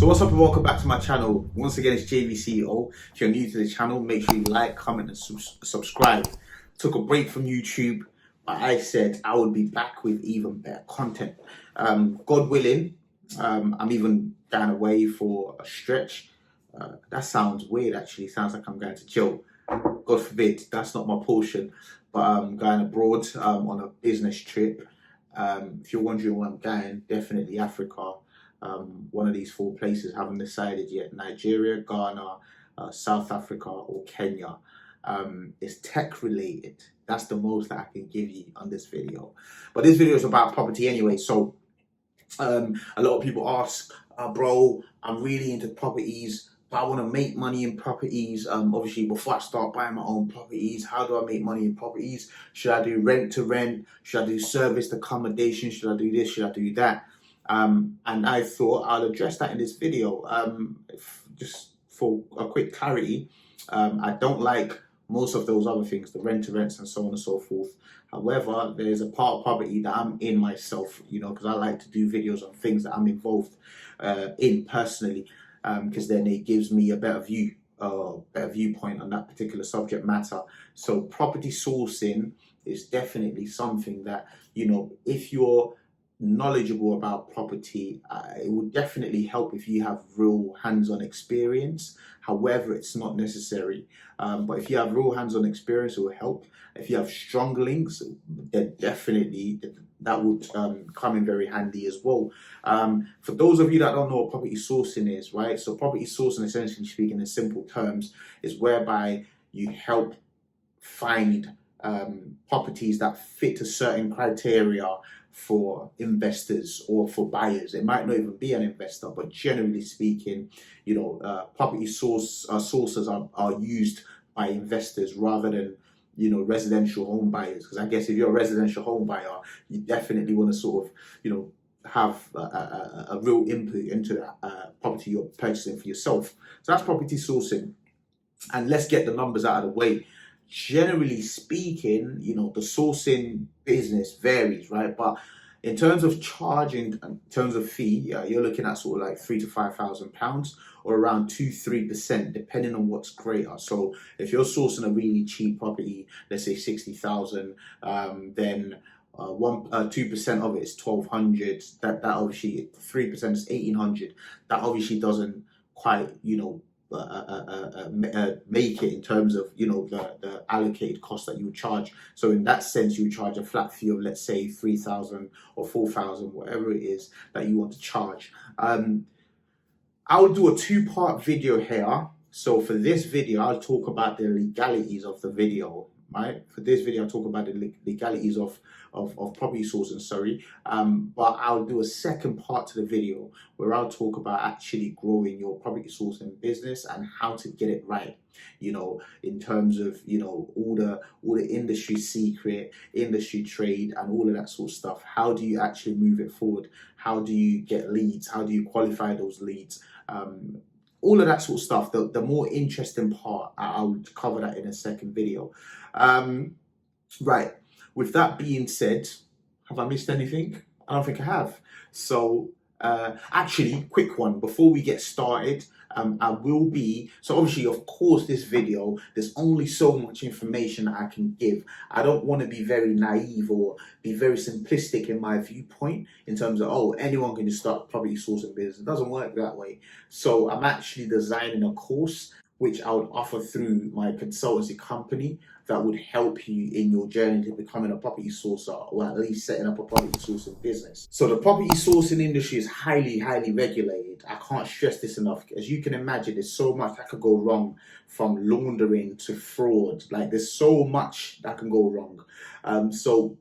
what's up and welcome back to my channel. Once again, it's JVceo. If you're new to the channel, make sure you like, comment and subscribe. Took a break from YouTube, but I said I would be back with even better content. God willing, I'm even going away for a stretch. That sounds weird actually, sounds like I'm going to chill. God forbid, that's not my portion. But I'm going abroad on a business trip. If you're wondering where I'm going, definitely Africa. One of these four places, haven't decided yet: Nigeria, Ghana, South Africa or Kenya. It's tech related. That's the most that I can give you on this video, but this video is about property anyway. So a lot of people ask, bro, I'm really into properties, but I want to make money in properties. Obviously, before I start buying my own properties, how do I make money in properties? Should I do rent to rent? Should I do serviced accommodation? Should I do this? Should I do that? And I thought I'll address that in this video. Just for a quick clarity, I don't like most of those other things, the rent to rents and so on and so forth. However, there's a part of property that I'm in myself, because I like to do videos on things that I'm involved in personally, because then it gives me a better viewpoint on that particular subject matter. So property sourcing is definitely something that, if you're knowledgeable about property, it would definitely help if you have real hands-on experience. However, it's not necessary, but if you have real hands-on experience, it will help. If you have strong links, then definitely that would come in very handy as well. For those of you that don't know what property sourcing is, right? So property sourcing, essentially speaking in simple terms, is whereby you help find properties that fit a certain criteria for investors or for buyers. It might not even be an investor, but generally speaking, property sources are used by investors rather than residential home buyers. Because I guess if you're a residential home buyer, you definitely want to sort of have a real input into that property you're purchasing for yourself. So that's property sourcing. And let's get the numbers out of the way. Generally speaking, the sourcing business varies, right? But in terms of charging, in terms of fee, you're looking at sort of like £3,000 to £5,000 or around 2-3%, depending on what's greater. So if you're sourcing a really cheap property, let's say 60,000, then 2% of it is 1,200. That obviously 3% is 1,800. That obviously doesn't quite make it in terms of the allocated cost that you would charge. So in that sense, you would charge a flat fee of, let's say, 3,000 or 4,000, whatever it is that you want to charge. I'll do a two-part video here. So for this video, I'll talk about the legalities of the video. Right? For this video, I'll talk about the legalities of property sourcing, sorry. But I'll do a second part to the video where I'll talk about actually growing your property sourcing business and how to get it right. In terms of, all the industry secret, industry trade and all of that sort of stuff. How do you actually move it forward? How do you get leads? How do you qualify those leads? All of that sort of stuff. The more interesting part, I'll cover that in a second video. Right. With that being said, have I missed anything? I don't think I have. So, actually, quick one before we get started. So obviously, of course, this video, there's only so much information that I can give. I don't want to be very naive or be very simplistic in my viewpoint in terms of, anyone can just start property sourcing business. It doesn't work that way. So I'm actually designing a course which I would offer through my consultancy company that would help you in your journey to becoming a property sourcer, or at least setting up a property sourcing business. So the property sourcing industry is highly, highly regulated. I can't stress this enough. As you can imagine, there's so much that could go wrong, from laundering to fraud. Like, there's so much that can go wrong. So,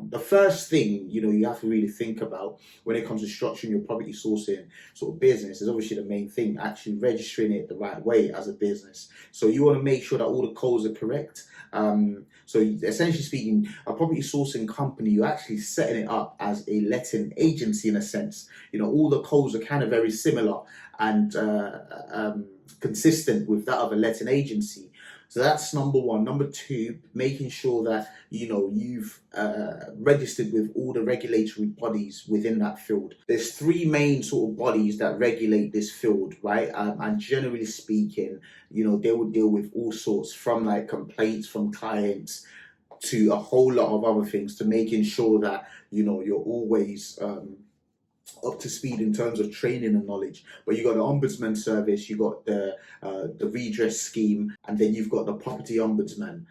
the first thing, you have to really think about when it comes to structuring your property sourcing sort of business is obviously the main thing, actually registering it the right way as a business. So you want to make sure that all the codes are correct. So essentially speaking, a property sourcing company, you're actually setting it up as a letting agency in a sense. All the codes are kind of very similar and consistent with that of a letting agency. So that's number one. Number two, making sure that you've registered with all the regulatory bodies within that field. There's three main sort of bodies that regulate this field, right? And generally speaking, they will deal with all sorts, from like complaints from clients to a whole lot of other things, to making sure that you're always up to speed in terms of training and knowledge. But you got the ombudsman service, you got the redress scheme, and then you've got the property ombudsman.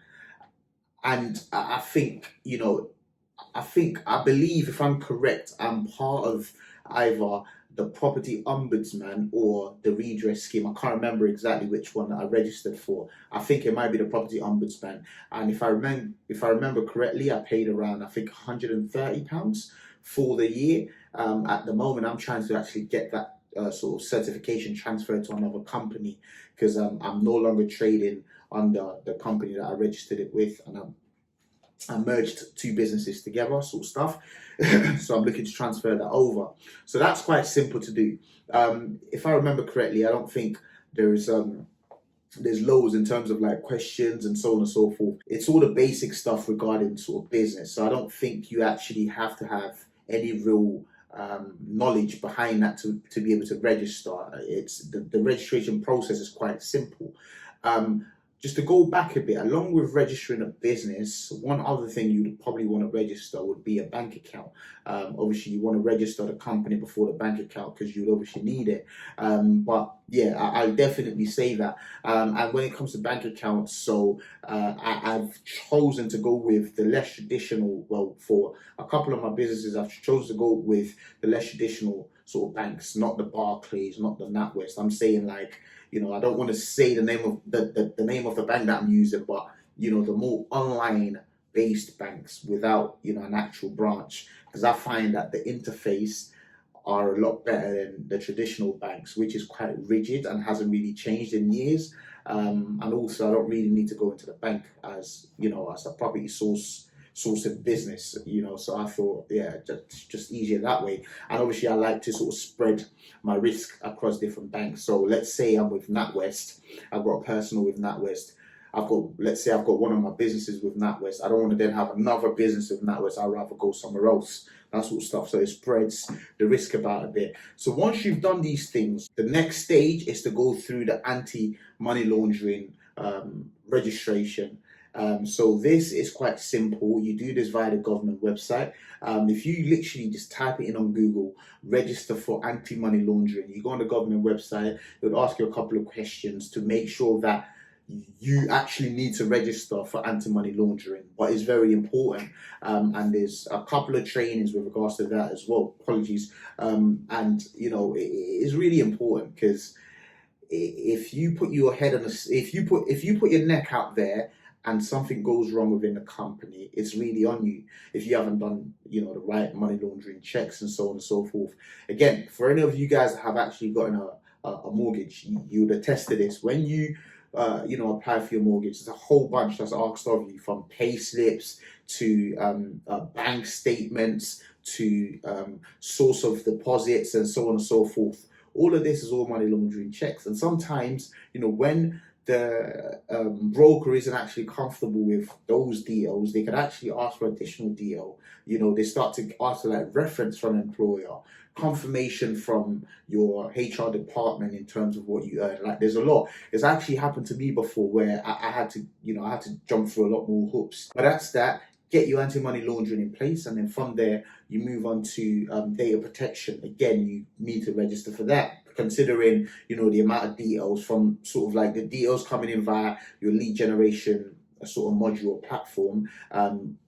And I think I believe, if I'm correct, I'm part of either the property ombudsman or the redress scheme. I can't remember exactly which one that I registered for. I think it might be the property ombudsman. And if I remember correctly, I paid around, I think, £130 for the year. At the moment, I'm trying to actually get that sort of certification transferred to another company, because I'm no longer trading under the company that I registered it with, and I merged two businesses together, sort of stuff. So I'm looking to transfer that over. So that's quite simple to do. If I remember correctly, I don't think there's loads in terms of like questions and so on and so forth. It's all the basic stuff regarding sort of business. So I don't think you actually have to have any real knowledge behind that to be able to register. It's the registration process is quite simple. Just to go back a bit, along with registering a business, one other thing you'd probably want to register would be a bank account. Obviously, you want to register the company before the bank account, because you'd obviously need it. But yeah, I'll definitely say that. And when it comes to bank accounts, so I've chosen to go with the less traditional, well, for a couple of my businesses, I've chosen to go with the less traditional sort of banks, not the Barclays, not the NatWest. I'm saying, like, I don't want to say the name of the name of the bank that I'm using, but the more online based banks without an actual branch, because I find that the interface are a lot better than the traditional banks, which is quite rigid and hasn't really changed in years. And also, I don't really need to go into the bank as as a property source of business, so I thought, yeah, just easier that way. And obviously, I like to sort of spread my risk across different banks. So let's say I'm with NatWest, I've got a personal with NatWest, let's say I've got one of my businesses with NatWest. I don't want to then have another business with NatWest. I'd rather go somewhere else, that sort of stuff. So it spreads the risk about a bit. So once you've done these things, the next stage is to go through the anti-money laundering registration. So this is quite simple. You do this via the government website. If you literally just type it in on Google, register for anti-money laundering, you go on the government website, it would ask you a couple of questions to make sure that you actually need to register for anti-money laundering, but it's very important. And there's a couple of trainings with regards to that as well. Apologies. And it is really important, because if you put your head on if you put your neck out there and something goes wrong within the company, it's really on you if you haven't done the right money laundering checks and so on and so forth. Again, for any of you guys that have actually gotten a mortgage, you would attest to this. When you apply for your mortgage, there's a whole bunch that's asked of you, from pay slips to bank statements to source of deposits and so on and so forth. All of this is all money laundering checks. And sometimes, when the broker isn't actually comfortable with those deals, they could actually ask for additional deal. They start to ask for like reference from employer, confirmation from your HR department in terms of what you earn. Like, there's a lot. It's actually happened to me before where I had to jump through a lot more hoops. But that's that. Get your anti-money laundering in place, and then from there you move on to data protection. Again, you need to register for that, considering the amount of details, from sort of like the details coming in via your lead generation sort of module or platform,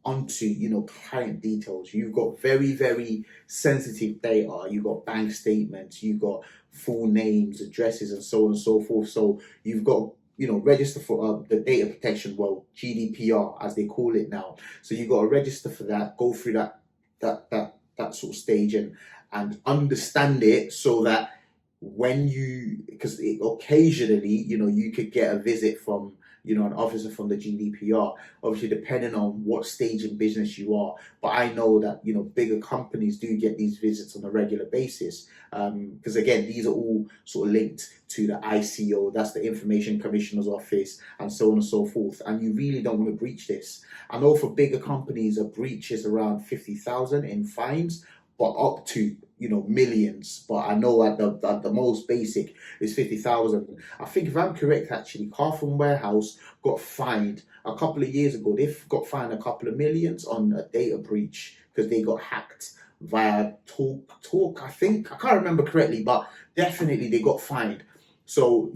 onto client details. You've got very, very sensitive data. You've got bank statements, you've got full names, addresses, and so on and so forth. So you've got register for the data protection, well, GDPR as they call it now. So you've got to register for that, go through that sort of stage, and understand it, so that when because occasionally you could get a visit from an officer from the GDPR, obviously depending on what stage in business you are. But I know that, bigger companies do get these visits on a regular basis. Because again, these are all sort of linked to the ICO, that's the Information Commissioner's Office, and so on and so forth. And you really don't want to breach this. I know for bigger companies, a breach is around 50,000 in fines, but up to millions. But I know at the most basic is 50,000. I think if I'm correct, actually, Carphone Warehouse got fined a couple of years ago. They got fined a couple of millions on a data breach because they got hacked via talk. I think I can't remember correctly, but definitely they got fined. So,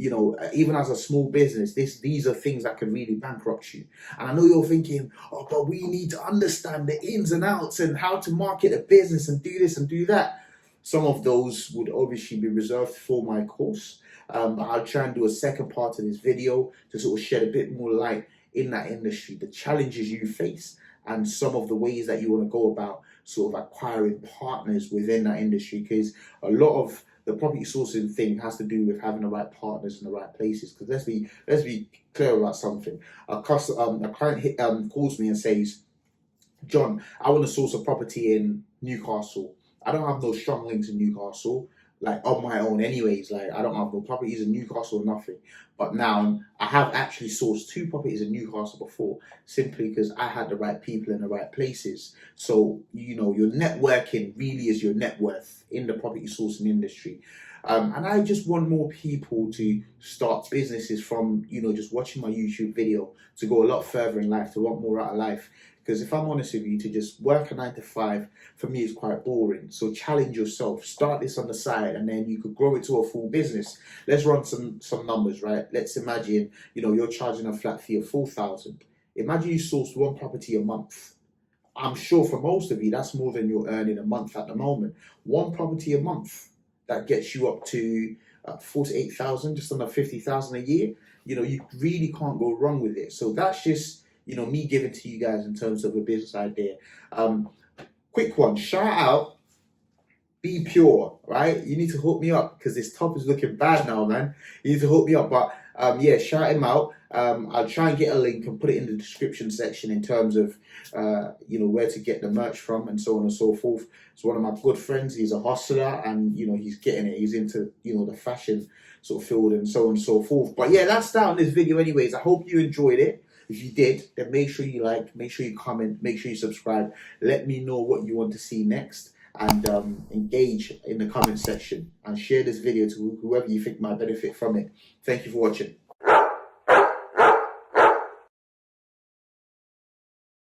even as a small business, these are things that can really bankrupt you. And I know you're thinking, oh, but we need to understand the ins and outs and how to market a business and do this and do that. Some of those would obviously be reserved for my course. But I'll try and do a second part of this video to sort of shed a bit more light in that industry, the challenges you face, and some of the ways that you want to go about sort of acquiring partners within that industry. Because a lot of the property sourcing thing has to do with having the right partners in the right places. Because let's be clear about something. A client calls me and says, John, I want to source a property in Newcastle. I don't have no strong links in Newcastle, like on my own anyways. Like I don't have no properties in Newcastle or nothing. But now I have actually sourced 2 properties in Newcastle before, simply because I had the right people in the right places. So, your networking really is your net worth in the property sourcing industry. And I just want more people to start businesses from, just watching my YouTube video, to go a lot further in life, to want more out of life. Because if I'm honest with you, to just work a 9 to 5, for me, is quite boring. So challenge yourself. Start this on the side, and then you could grow it to a full business. Let's run some numbers, right? Let's imagine, you're charging a flat fee of 4,000. Imagine you sourced 1 property a month. I'm sure for most of you, that's more than you're earning a month at the moment. 1 property a month, that gets you up to 48,000, just under 50,000 a year. You really can't go wrong with it. So that's just me giving to you guys in terms of a business idea. Quick one, shout out, Be Pure, right? You need to hook me up because this top is looking bad now, man. You need to hook me up, but yeah, shout him out. I'll try and get a link and put it in the description section in terms of where to get the merch from and so on and so forth. It's one of my good friends. He's a hustler and he's getting it. He's into the fashion sort of field and so on and so forth. But yeah, that's that on this video anyways. I hope you enjoyed it. If you did, then make sure you like, make sure you comment, make sure you subscribe. Let me know what you want to see next, and engage in the comment section and share this video to whoever you think might benefit from it. Thank you for watching.